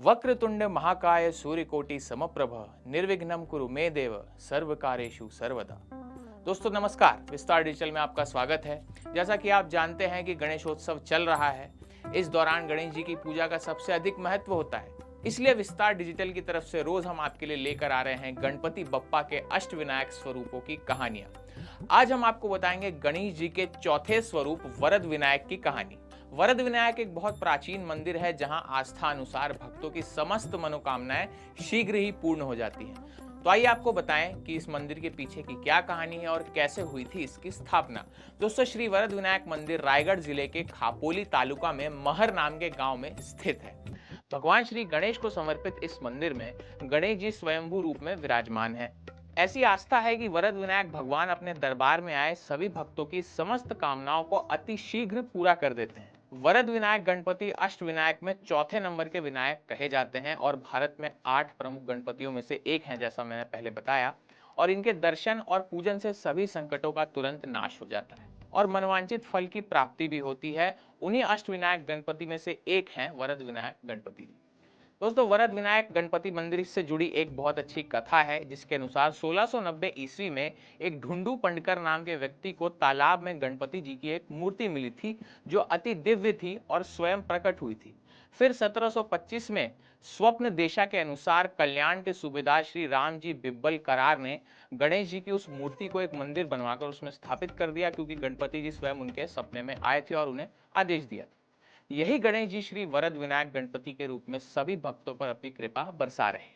वक्रतुंड महाकाय सूर्यकोटि समप्रभ निर्विघ्नं कुरु मे देव सर्वकार्येषु सर्वदा। दोस्तों नमस्कार, विस्तार डिजिटल में आपका स्वागत है। जैसा कि आप जानते हैं कि गणेशोत्सव चल रहा है। इस दौरान गणेश जी की पूजा का सबसे अधिक महत्व होता है, इसलिए विस्तार डिजिटल की तरफ से रोज हम आपके लिए लेकर आ रहे हैं गणपति बप्पा के अष्टविनायक स्वरूपों की कहानियां। आज हम आपको बताएंगे गणेश जी के चौथे स्वरूप वरद विनायक की कहानी। वरद विनायक एक बहुत प्राचीन मंदिर है जहां आस्था अनुसार भक्तों की समस्त मनोकामनाएं शीघ्र ही पूर्ण हो जाती हैं। तो आइए आपको बताएं कि इस मंदिर के पीछे की क्या कहानी है और कैसे हुई थी इसकी स्थापना। दोस्तों, श्री वरद विनायक मंदिर रायगढ़ जिले के खापोली तालुका में महर नाम के गांव में स्थित है। भगवान श्री गणेश को समर्पित इस मंदिर में गणेश जी स्वयंभू रूप में विराजमान है। ऐसी आस्था है कि वरद विनायक भगवान अपने दरबार में आए सभी भक्तों की समस्त कामनाओं को अति शीघ्र पूरा कर देते हैं। वरद विनायक गणपति अष्ट विनायक में चौथे नंबर के विनायक कहे जाते हैं और भारत में 8 प्रमुख गणपतियों में से एक हैं, जैसा मैंने पहले बताया। और इनके दर्शन और पूजन से सभी संकटों का तुरंत नाश हो जाता है और मनवांचित फल की प्राप्ति भी होती है। उन्हीं अष्ट विनायक गणपति में से एक हैं वरद विनायक गणपति। दोस्तों, वरद विनायक गणपति मंदिर से जुड़ी एक बहुत अच्छी कथा है, जिसके अनुसार 1690 ईस्वी में एक ढूंढू पंडकर नाम के व्यक्ति को तालाब में गणपति जी की एक मूर्ति मिली थी जो अति दिव्य थी और स्वयं प्रकट हुई थी। फिर 1725 में स्वप्न देशा के अनुसार कल्याण के सूबेदार श्री राम जी बिब्बल करार ने गणेश जी की उस मूर्ति को एक मंदिर बनवाकर उसमें स्थापित कर दिया, क्योंकि गणपति जी स्वयं उनके सपने में आए थे और उन्हें आदेश दिया। यही गणेश जी श्री वरद विनायक गणपति के रूप में सभी भक्तों पर अपनी कृपा बरसा रहे हैं।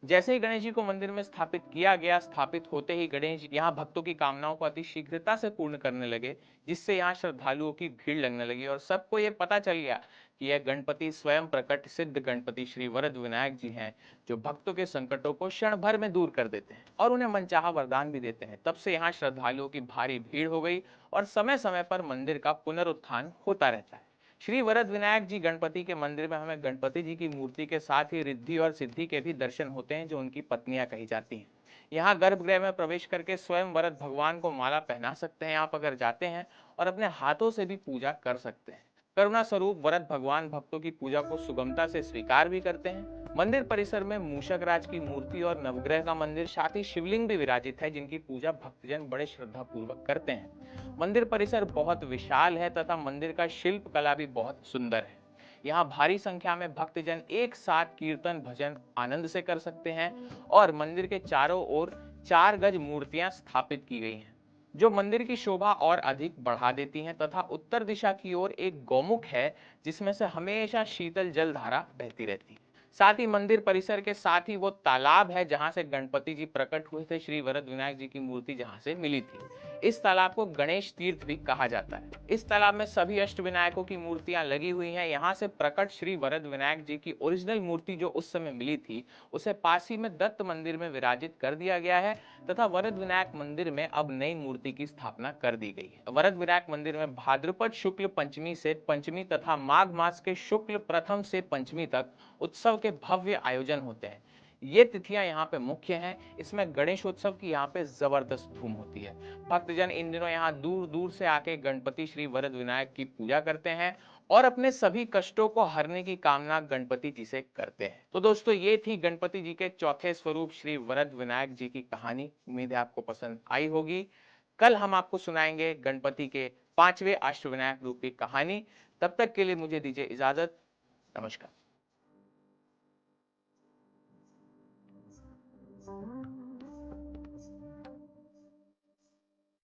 जैसे ही गणेश जी को मंदिर में स्थापित किया गया, स्थापित होते ही गणेश जी यहाँ भक्तों की कामनाओं को अति शीघ्रता से पूर्ण करने लगे, जिससे यहाँ श्रद्धालुओं की भीड़ लगने लगी और सबको ये पता चल गया कि यह गणपति स्वयं प्रकट सिद्ध गणपति श्री वरद विनायक जी हैं, जो भक्तों के संकटों को क्षण भर में दूर कर देते हैं और उन्हें मनचाहा वरदान भी देते हैं। तब से यहाँ श्रद्धालुओं की भारी भीड़ हो गई और समय समय पर मंदिर का पुनरुत्थान होता रहता है। श्री वरद विनायक जी गणपति के मंदिर में हमें गणपति जी की मूर्ति के साथ ही रिद्धि और सिद्धि के भी दर्शन होते हैं, जो उनकी पत्नियां कही जाती हैं। यहाँ गर्भगृह में प्रवेश करके स्वयं वरद भगवान को माला पहना सकते हैं आप अगर जाते हैं, और अपने हाथों से भी पूजा कर सकते हैं। करुणा स्वरूप वरद भगवान भक्तों की पूजा को सुगमता से स्वीकार भी करते हैं। मंदिर परिसर में मूषक राज की मूर्ति और नवग्रह का मंदिर, साथ ही शिवलिंग भी विराजित है, जिनकी पूजा भक्तजन बड़े श्रद्धा पूर्वक करते हैं। मंदिर परिसर बहुत विशाल है तथा मंदिर का शिल्प कला भी बहुत सुंदर है। यहाँ भारी संख्या में भक्तजन एक साथ कीर्तन भजन आनंद से कर सकते हैं और मंदिर के चारों ओर 4 गज मूर्तियां स्थापित की गई हैं, जो मंदिर की शोभा और अधिक बढ़ा देती हैं। तथा उत्तर दिशा की ओर एक गौमुख है, जिसमें से हमेशा शीतल जल धारा बहती रहती है। साथ ही मंदिर परिसर के साथ ही वो तालाब है जहां से गणपति जी प्रकट हुए थे, श्री वरद विनायक जी की मूर्ति जहां से मिली थी। इस तालाब को गणेश तीर्थ भी कहा जाता है। इस तालाब में सभी अष्ट विनायकों की मूर्तियां लगी हुई हैं। यहाँ से प्रकट श्री वरद विनायक जी की ओरिजिनल मूर्ति जो उस समय मिली थी, उसे पास ही में दत्त मंदिर में विराजित कर दिया गया है तथा वरद विनायक मंदिर में अब नई मूर्ति की स्थापना कर दी गई है। वरद विनायक मंदिर में भाद्रपद शुक्ल पंचमी से पंचमी तथा माघ मास के शुक्ल प्रथम से पंचमी तक उत्सव के भव्य आयोजन होते हैं। ये तिथियां यहाँ पे मुख्य हैं। इसमें गणेशोत्सव की यहाँ पे जबरदस्त धूम होती है। भक्तजन इन दिनों यहाँ दूर दूर से आके गणपति श्री वरद विनायक की पूजा करते हैं और अपने सभी कष्टों को हरने की कामना गणपति जी से करते हैं। तो दोस्तों, ये थी गणपति जी के चौथे स्वरूप श्री वरद विनायक जी की कहानी। उम्मीद है आपको पसंद आई होगी। कल हम आपको सुनाएंगे गणपति के 5वें अष्टविनायक रूप की कहानी। तब तक के लिए मुझे दीजिए इजाजत। नमस्कार।